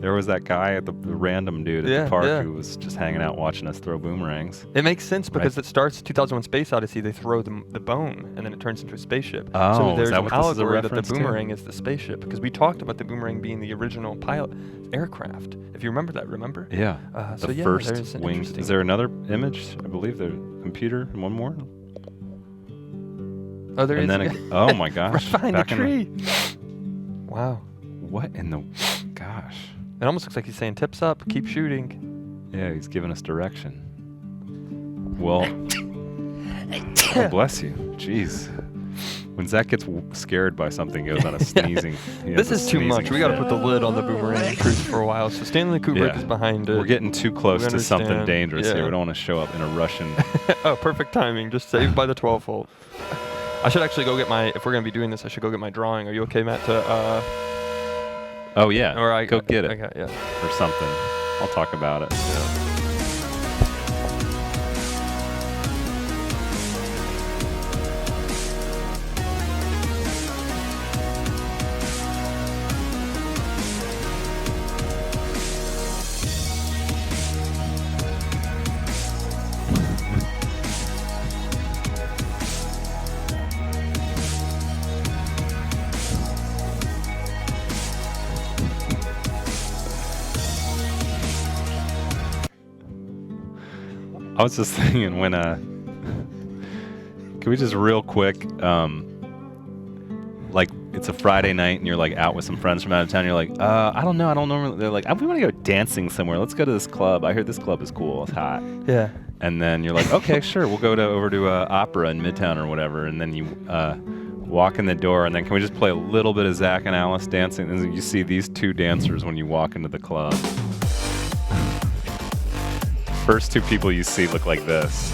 There was that guy at the random dude at the park who was just hanging out watching us throw boomerangs. It makes sense because it starts 2001 Space Odyssey, they throw the bone, and then it turns into a spaceship. Oh, so there's is that an what this is a allegory that the reference to? boomerang is the spaceship, because we talked about the boomerang being the original pilot aircraft. If you remember that, remember? Yeah. So the yeah, first there's an wings. interesting- Is there another image? I believe the computer and one more. Oh, there And is. then oh my gosh! Right behind back the in tree. Wow. What in the gosh? It almost looks like he's saying, tips up, keep shooting. Yeah, he's giving us direction. Well, oh, bless you. Jeez. When Zach gets scared by something, he goes on a sneezing. This is too much. We got to put the lid on the boomerang cruise for a while. So Stanley Kubrick is behind it. We're getting too close We to something understand. dangerous Yeah. here. We don't want to show up in a Russian. Oh, perfect timing. Just saved by the 12 volt. I should actually go get my, if we're going to be doing this, I should go get my drawing. Are you okay, Matt, to, Oh, yeah. or Go get it. Okay, yeah. Or something. I'll talk about it. I was just thinking when can we just real quick like it's a Friday night and you're like out with some friends from out of town, you're like, I don't know, they're like, we want to go dancing somewhere, let's go to this club, I heard this club is cool, it's hot. Yeah. And then you're like, okay, sure, we'll go over to Opera in Midtown or whatever, and then you walk in the door, and then can we just play a little bit of Zach and Alice dancing, and then you see these two dancers when you walk into the club. First two people you see look like this.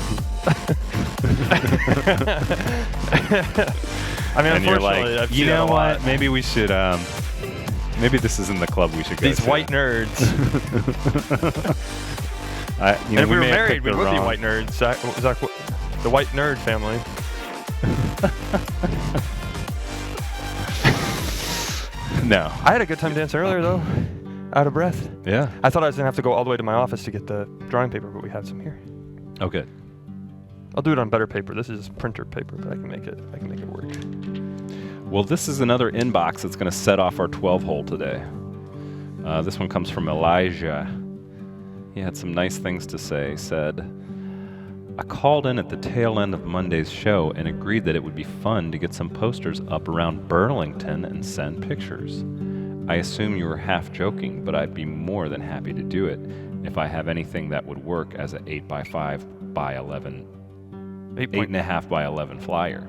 I mean, And you're unfortunately, like, I've you seen that know a lot. what? Maybe we should, maybe this isn't the club we should go These to. white nerds. You know, And if we were may have married, picked we the would be wrong- white nerds. Zach, the white nerd family. No. I had a good time dancing earlier, though. Out of breath. Yeah. I thought I was going to have to go all the way to my office to get the drawing paper, but we have some here. Okay. I'll do it on better paper. This is printer paper, but I can make it work. Well, this is another inbox that's going to set off our 12 hole today. This one comes from Elijah. He had some nice things to say. He said, I called in at the tail end of Monday's show and agreed that it would be fun to get some posters up around Burlington and send pictures. I assume you were half joking, but I'd be more than happy to do it if I have anything that would work as an 8x5 by 11, 8.5 by 11 flyer.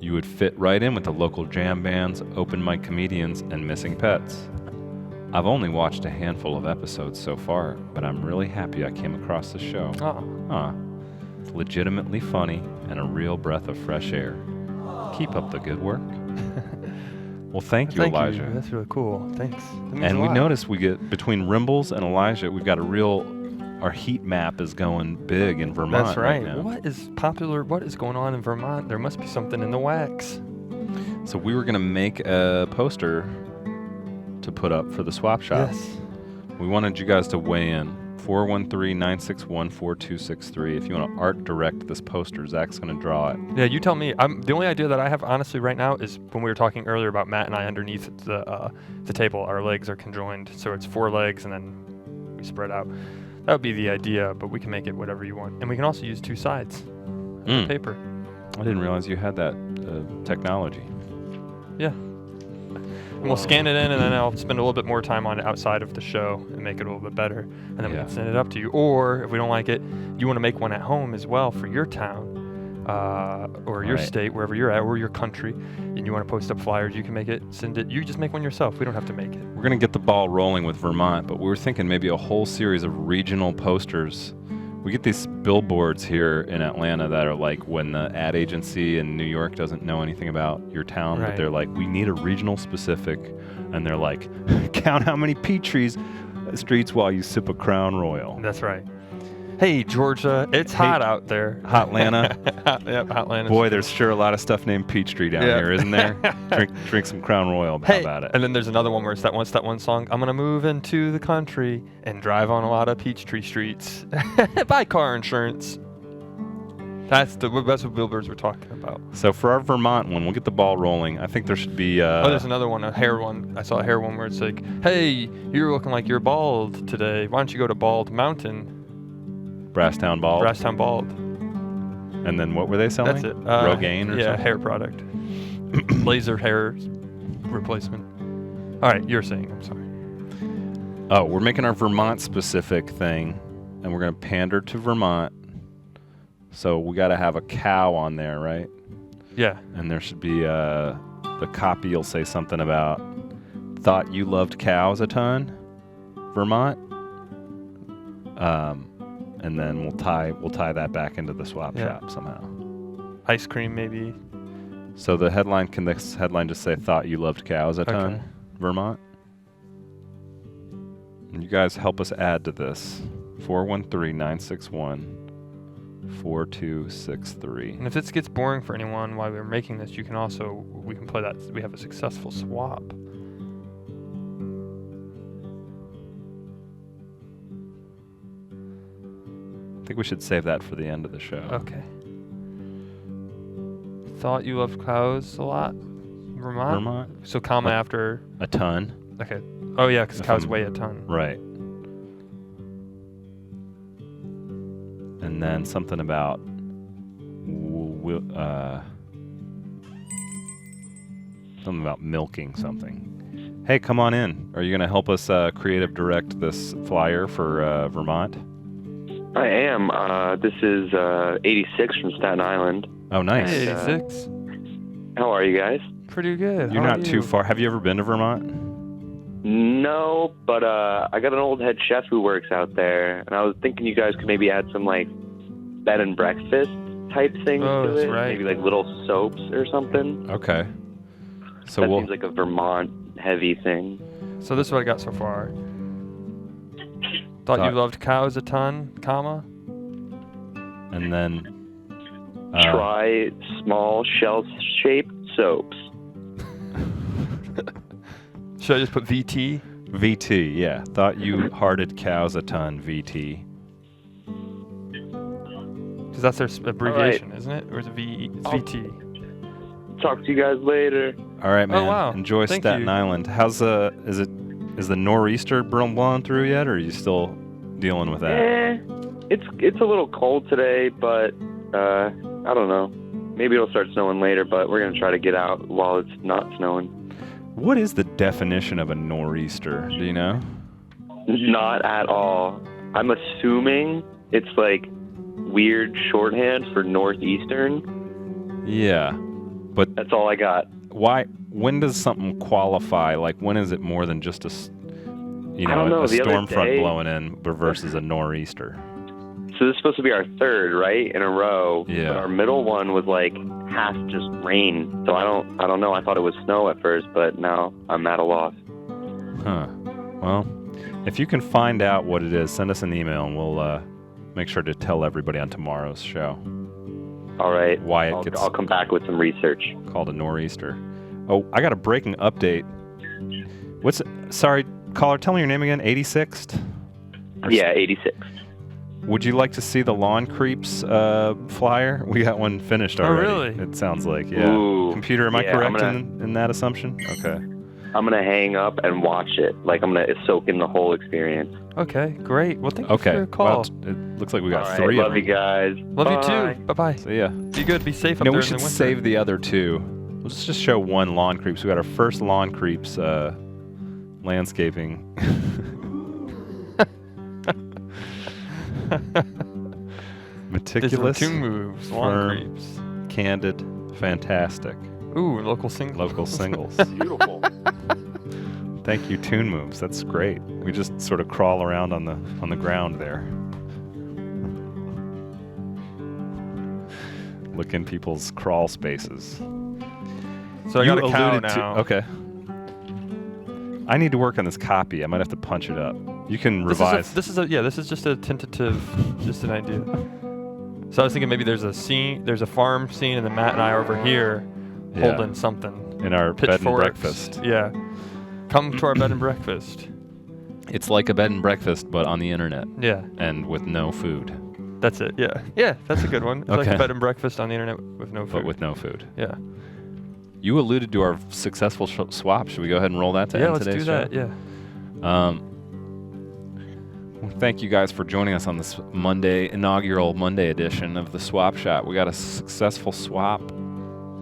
You would fit right in with the local jam bands, open mic comedians, and missing pets. I've only watched a handful of episodes so far, but I'm really happy I came across the show. It's legitimately funny and a real breath of fresh air. Keep up the good work. Well, thank you, Elijah. That's really cool. Thanks. That means And a we lot. noticed we get between Wrimbles and Elijah, we've got our heat map is going big in Vermont. That's right. now. What is popular? What is going on in Vermont? There must be something in the wax. So we were gonna make a poster to put up for the swap shop. Yes. We wanted you guys to weigh in. 413-961-4263. If you want to art direct this poster, Zach's going to draw it. Yeah, you tell me. The only idea that I have, honestly, right now is when we were talking earlier about Matt and I underneath the table, our legs are conjoined, so it's 4 legs and then we spread out. That would be the idea, but we can make it whatever you want, and we can also use 2 sides of the paper. I didn't realize you had that technology. Yeah. And we'll scan it in, and then I'll spend a little bit more time on it outside of the show and make it a little bit better. And then we can send it up to you. Or if we don't like it, you want to make one at home as well for your town. or your Right. state, wherever you're at, or your country, and you want to post up flyers, you can make it, send it. You just make one yourself. We don't have to make it. We're going to get the ball rolling with Vermont, but we were thinking maybe a whole series of regional posters. We get these billboards here in Atlanta that are like when the ad agency in New York doesn't know anything about your town, but Right. they're like, we need a regional specific, and they're like, count how many peach streets while you sip a Crown Royal. That's right. Hey, Georgia, it's Hey, hot out there. Hot Atlanta. Yep, hot Atlanta. Boy, there's sure a lot of stuff named Peachtree down Yeah. here, isn't there? drink some Crown Royal. How Hey, about it? and then there's another one where it's that one song. I'm gonna move into the country and drive on a lot of Peachtree streets. Buy car insurance. That's what billboards we're talking about. So for our Vermont one, we'll get the ball rolling. I think there should be. There's another one, a hair one. I saw a hair one where it's like, hey, you're looking like you're bald today. Why don't you go to Bald Mountain? Brasstown Ball. Brasstown Bald. And then what were they selling? That's it. Rogaine or yeah, something? hair product. Laser hair replacement. All right, you're saying. I'm sorry. Oh, we're making our Vermont specific thing, and we're going to pander to Vermont. So we got to have a cow on there, right? Yeah. And there should be the copy will say something about thought you loved cows a ton, Vermont. And then we'll tie that back into the swap Yeah. shop somehow. Ice cream, maybe. So the headline just say thought you loved cows a ton, Okay. Vermont. And you guys help us add to this. 413-961-4263. And if this gets boring for anyone while we're making this, we can play that. We have a successful swap. I think we should save that for the end of the show. Okay. Thought you loved cows a lot, Vermont. Vermont? So comma What? after. A ton? Okay. Oh yeah, because If cows I'm- weigh a ton. Right. And then something about something about milking something. Hey, come on in. Are you going to help us creative direct this flyer for Vermont? I am. This is 86 from Staten Island. Oh, nice. Hey, And, 86. How are you guys? Pretty good. You're How are not too you? far. Have you ever been to Vermont? No, but I got an old head chef who works out there, and I was thinking you guys could maybe add some like bed and breakfast type things Oh, to that's it. right. Maybe like little soaps or something. Okay. So that we'll seems like a Vermont heavy thing. So this is what I got so far. Thought you loved cows a ton, comma. and then Try small shell-shaped soaps. Should I just put VT? VT, yeah. Thought you hearted cows a ton, VT. Because that's their abbreviation, isn't it? Or is it It's I'll- VT? Talk to you guys later. All right, man. wow. Enjoy Thank Staten you. Island. Is the nor'easter blowing through yet, or are you still dealing with that? It's a little cold today, but I don't know. Maybe it'll start snowing later, but we're gonna try to get out while it's not snowing. What is the definition of a nor'easter? Do you know? Not at all. I'm assuming it's like weird shorthand for northeastern. Yeah, but That's all I got. why? When does something qualify? Like, when is it more than just a don't know. a The other storm front day- blowing in versus a nor'easter? So this is supposed to be our third, right, in a row. Yeah. But our middle one was like half just rain. So I don't know. I thought it was snow at first, but now I'm at a loss. Huh. Well, if you can find out what it is, send us an email and we'll make sure to tell everybody on tomorrow's show All right. why it gets I'll come back with some research. called a nor'easter. Oh, I got a breaking update. Sorry, caller, tell me your name again. 86th? Yeah, 86. Would you like to see the Lawn Creeps flyer? We got one finished Oh, already. really? It sounds like, yeah. Ooh. Computer, am I Yeah, I'm correct gonna- in that assumption? Okay. I'm going to hang up and watch it. Like, I'm going to soak in the whole experience. Okay, great. Well, thank you for Okay. your call. Well, it looks like we got All right, three love of you them. guys. Love Bye. you too. Bye-bye. See ya. Be good. Be safe up No, there we in should the winter. save the other two. Let's just show one Lawn Creeps. We got our first Lawn Creeps landscaping. Meticulous, Two moves, long firm, creeps. candid, fantastic. Ooh, local singles. Local singles. Beautiful. Thank you, Tune Moves. That's great. We just sort of crawl around on the ground there. Look in people's crawl spaces. So I You got a cow alluded now. Okay. I need to work on this copy. I might have to punch it up. You can revise. This is just a tentative, just an idea. So I was thinking maybe there's a farm scene, and then Matt and I are over here Yeah. holding something. In our bed and Pitchforks. breakfast. Yeah. Come to our bed and breakfast. It's like a bed and breakfast, but on the internet. Yeah. And with no food. That's it. Yeah. Yeah, that's a good one. It's like Okay. a bed and breakfast on the internet with no food. But with no food. Yeah. You alluded to our successful swap. Should we go ahead and roll that to Yeah, end let's today's do that. show? Yeah. Well, thank you guys for joining us on this inaugural Monday edition of the Swap Shot. We got a successful swap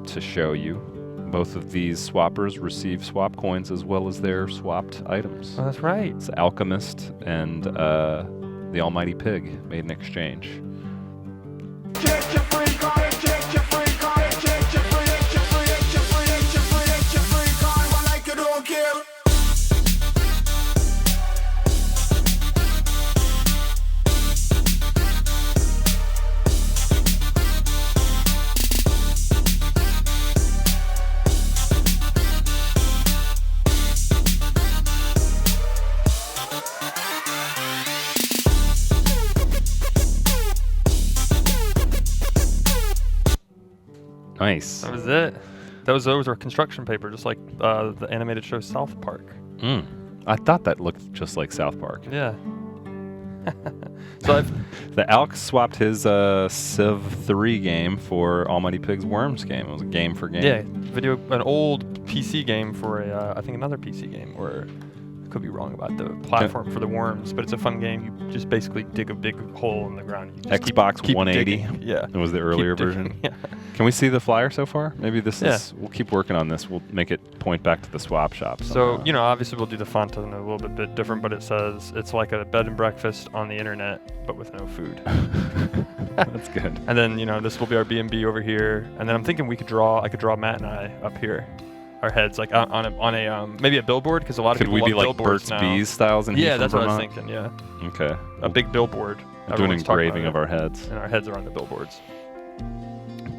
to show you. Both of these swappers receive swap coins as well as their swapped items. Oh, that's right. It's Alchemist and the Almighty Pig made an exchange. Nice. That was it. Those were construction paper, just like the animated show South Park. I thought that looked just like South Park. Yeah. So the Alk swapped his Civ 3 game for Almighty Pig's Worms game. It was a game for game. Yeah, an old PC game for I think another PC game, or I could be wrong about the platform for the worms, but it's a fun game. You just basically dig a big hole in the ground. You just Xbox keep 180. digging. Yeah. It was the earlier version. Yeah. Can we see the flyer so far? Maybe this is. We'll keep working on this. We'll make it point back to the swap shop. So, obviously we'll do the font in a little bit different, but it says it's like a bed and breakfast on the internet, but with no food. That's good. And then, this will be our B&B over here. And then I'm thinking I could draw Matt and I up here. Our heads, like on a maybe a billboard, because a lot of people love Could we be like billboards Burt's now. Bees styles in Yeah, here that's from what I was Vermont? thinking, yeah. Okay. A big billboard. Do an Everyone's talking engraving about of our heads. And our heads are on the billboards.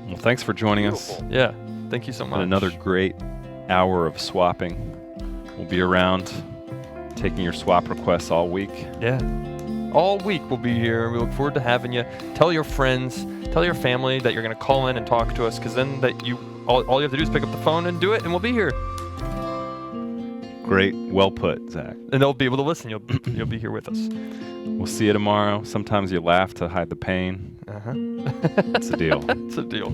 Well, thanks for joining us. Yeah, thank you so much. And another great hour of swapping. We'll be around taking your swap requests all week. Yeah. All week we'll be here. We look forward to having you. Tell your friends, tell your family that you're going to call in and talk to us, because then all you have to do is pick up the phone and do it, and we'll be here. Great. Well put, Zach. And they'll be able to listen. You'll be here with us. We'll see you tomorrow. Sometimes you laugh to hide the pain. Uh-huh. It's a deal. It's a deal.